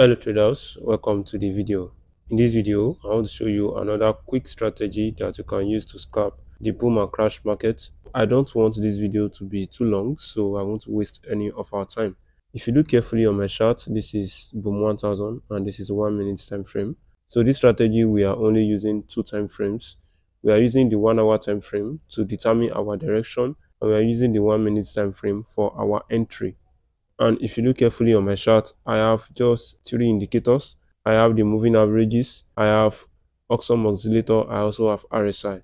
Hello traders, welcome to the video. In this video, I want to show you another quick strategy that you can use to scalp the boom and crash market. I don't want this video to be too long, so I won't waste any of our time. If you look carefully on my chart, this is boom 1000 and this is 1 minute time frame. So this strategy, we are only using two time frames. We are using the 1 hour time frame to determine our direction, and we are using the 1 minute time frame for our entry. And if you look carefully on my chart, I have just three indicators. I have the moving averages, I have Oxford Oscillator, I also have RSI.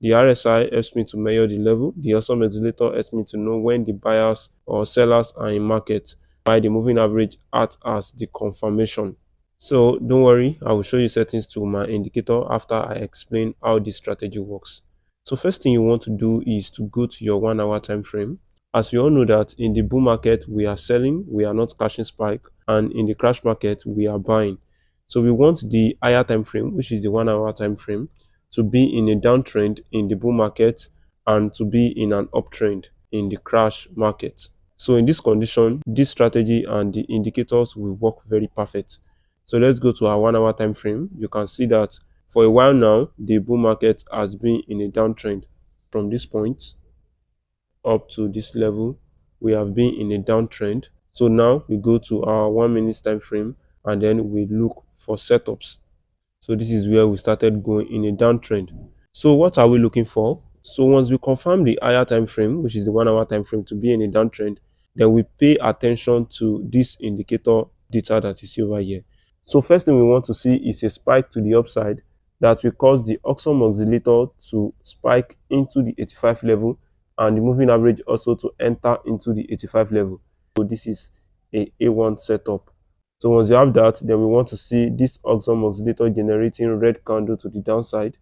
The RSI helps me to measure the level. The Oxford Oscillator helps me to know when the buyers or sellers are in market, while the moving average acts as the confirmation. So don't worry, I will show you settings to my indicator after I explain how this strategy works. So first thing you want to do is to go to your 1 hour time frame. As we all know that in the bull market, we are selling, we are not catching spike, and in the crash market, we are buying. So we want the higher time frame, which is the 1 hour time frame, to be in a downtrend in the bull market and to be in an uptrend in the crash market. So in this condition, this strategy and the indicators will work very perfect. So let's go to our 1 hour time frame. You can see that for a while now, the bull market has been in a downtrend. From this point up to this level, we have been in a downtrend. So now we go to our 1 minute time frame and then we look for setups. So this is where we started going in a downtrend. So what are we looking for? So once we confirm the higher time frame, which is the 1 hour time frame, to be in a downtrend, then we pay attention to this indicator data that you see over here. So first thing we want to see is a spike to the upside that will cause the Oxford Oscillator to spike into the 85 level and the moving average also to enter into the 85 level. So this is a A1 setup. So once you have that, then we want to see this Oxford Oscillator generating red candle to the downside.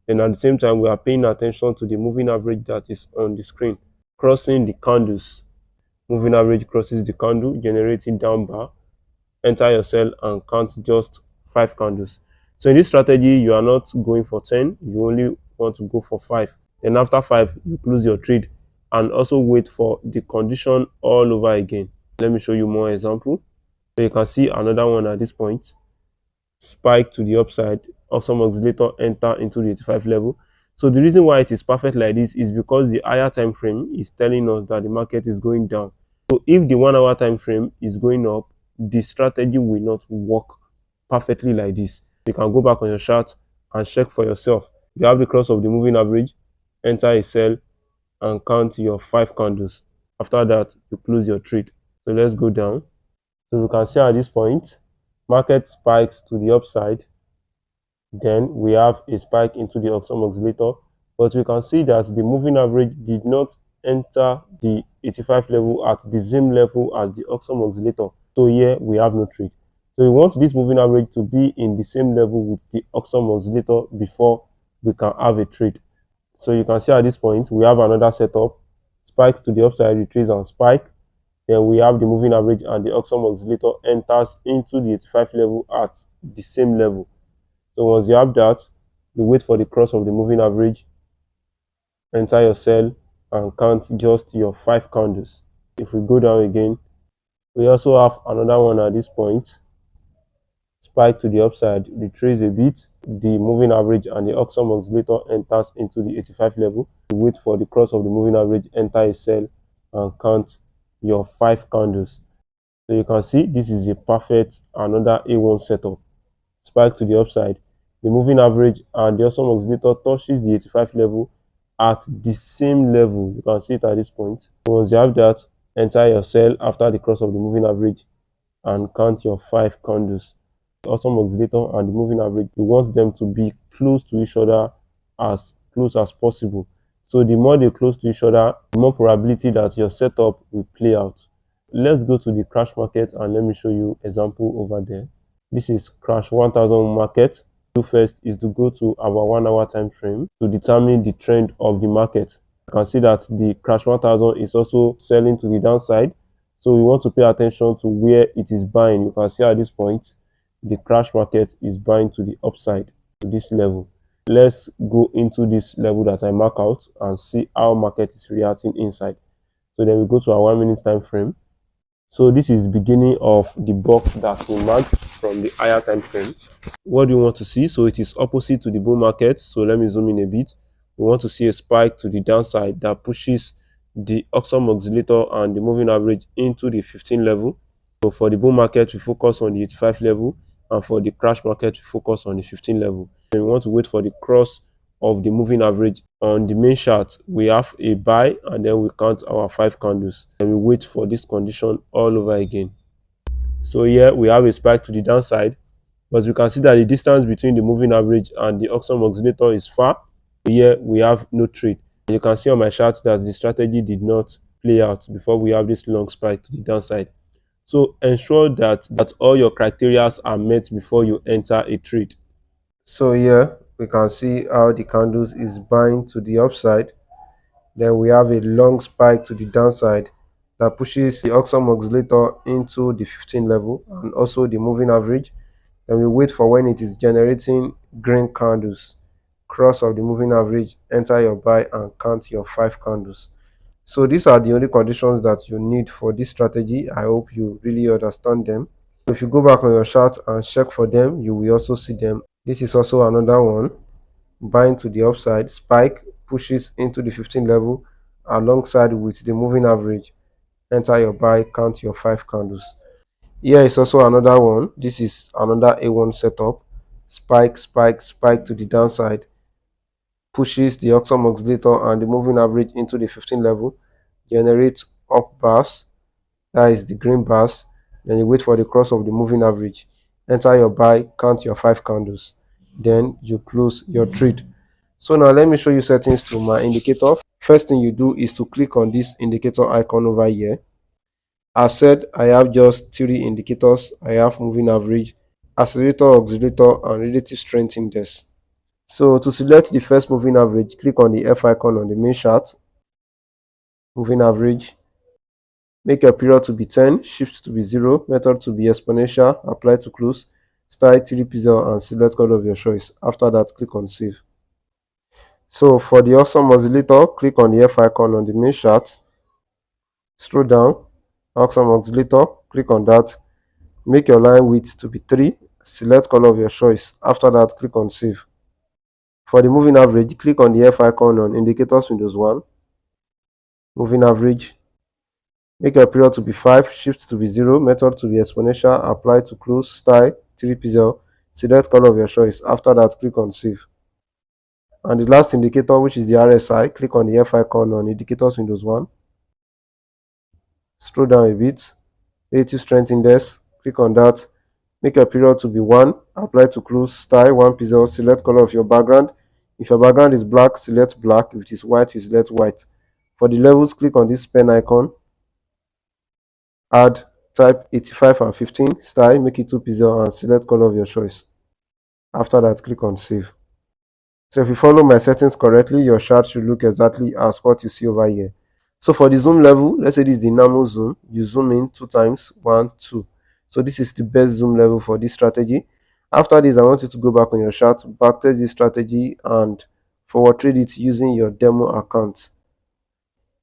And at the same time, we are paying attention to the moving average that is on the screen, crossing the candles. Moving average crosses the candle, generating down bar. Enter your sell and count just 5 candles. So in this strategy, you are not going for 10, you only want to go for 5. Then after 5, you close your trade and also wait for the condition all over again. Let me show you more example. So you can see another one at this point. Spike to the upside, Oxford Oscillator enter into the 85 level. So the reason why it is perfect like this is because the higher time frame is telling us that the market is going down. So if the 1 hour time frame is going up, the strategy will not work perfectly like this. You can go back on your chart and check for yourself. You have the cross of the moving average, enter a sell and count your 5 candles. After that, you close your trade. So let's go down. So we can see at this point, market spikes to the upside. Then we have a spike into the Oxford Oscillator, but we can see that the moving average did not enter the 85 level at the same level as the Oxford Oscillator. So here we have no trade. So we want this moving average to be in the same level with the Oxford Oscillator before we can have a trade. So you can see at this point, we have another setup, spikes to the upside, retrace and spike. Then we have the moving average and the Oxford Oscillator enters into the 85 level at the same level. So once you have that, you wait for the cross of the moving average, enter your sell and count just your 5 candles. If we go down again, we also have another one at this point, spike to the upside, retrace a bit, the moving average and the Oxford Oscillator enters into the 85 level. You wait for the cross of the moving average, enter a sell and count your 5 candles. So you can see this is a perfect another A1 setup. Spike to the upside, the moving average and the Oxford Oscillator touches the 85 level at the same level. You can see it at this point. So once you have that, enter your sell after the cross of the moving average and count your 5 candles. The Oxford Oscillator and the moving average, you want them to be close to each other, as close as possible. So the more they're close to each other, the more probability that your setup will play out. Let's go to the crash market and let me show you example over there. This is crash 1000 market. Do first is to go to our 1 hour time frame to determine the trend of the market. You can see that the crash 1000 is also selling to the downside. So we want to pay attention to where it is buying. You can see at this point, the crash market is buying to the upside, to this level. Let's go into this level that I mark out and see how market is reacting inside. So then we go to our 1 minute time frame. So this is the beginning of the box that we marked from the higher time frame. What do you want to see? So it is opposite to the bull market. So let me zoom in a bit. We want to see a spike to the downside that pushes the Oxford oscillator and the moving average into the 15 level. So for the bull market, we focus on the 85 level, and for the crash market, we focus on the 15 level. And we want to wait for the cross of the moving average. On the main chart, we have a buy, and then we count our 5 candles, and we wait for this condition all over again. So here we have a spike to the downside, but we can see that the distance between the moving average and the Oxford oscillator is far. Here we have no trade. You can see on my chart that the strategy did not play out before we have this long spike to the downside. So ensure that all your criteria are met before you enter a trade. So here we can see how the candles is buying to the upside. Then we have a long spike to the downside that pushes the Oxford oscillator into the 15 level and also the moving average. Then we wait for when it is generating green candles, cross of the moving average, enter your buy and count your 5 candles. So these are the only conditions that you need for this strategy. I hope you really understand them. If you go back on your chart and check for them, you will also see them. This is also another one. Buying to the upside, spike pushes into the 15 level alongside with the moving average. Enter your buy, count your 5 candles. Here is also another one. This is another A1 setup. Spike, spike, spike to the downside. Pushes the Oxford oscillator and the moving average into the 15 level. Generates up bars. That is the green bars. Then you wait for the cross of the moving average. Enter your buy, count your 5 candles. Then you close your trade. So now let me show you settings to my indicator. First thing you do is to click on this indicator icon over here. As said, I have just 3 indicators. I have moving average, accelerator, oscillator, and relative strength index. So to select the first moving average, click on the F icon on the main chart. Moving average. Make your period to be 10, shift to be 0, method to be exponential, apply to close, style 3 pixel and select color of your choice. After that, click on save. So for the Oxford oscillator, click on the F icon on the main chart. Scroll down, Oxford oscillator, click on that. Make your line width to be 3, select color of your choice. After that, click on save. For the moving average, click on the F icon on indicators Windows 1. Moving average. Make your period to be 5, shift to be 0, method to be exponential, apply to close, style 3 pixel, select color of your choice. After that, click on save. And the last indicator, which is the RSI, click on the F icon on indicators Windows 1. Scroll down a bit, relative strength index, click on that. Make your period to be 1, apply to close, style 1 pixel, select color of your background. If your background is black, select black. If it is white, you select white. For the levels, click on this pen icon. Add, type 85 and 15, style, make it 2 pixel and select color of your choice. After that, click on save. So if you follow my settings correctly, your chart should look exactly as what you see over here. So for the zoom level, let's say this is the normal zoom, you zoom in 2 times, 1, 2. So this is the best zoom level for this strategy. After this, I want you to go back on your chart, backtest this strategy and forward trade it using your demo account.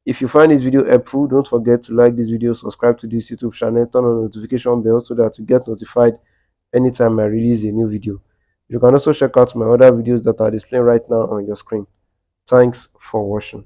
If you find this video helpful, don't forget to like this video, subscribe to this YouTube channel, turn on the notification bell so that you get notified anytime I release a new video. You can also check out my other videos that are displaying right now on your screen. Thanks for watching.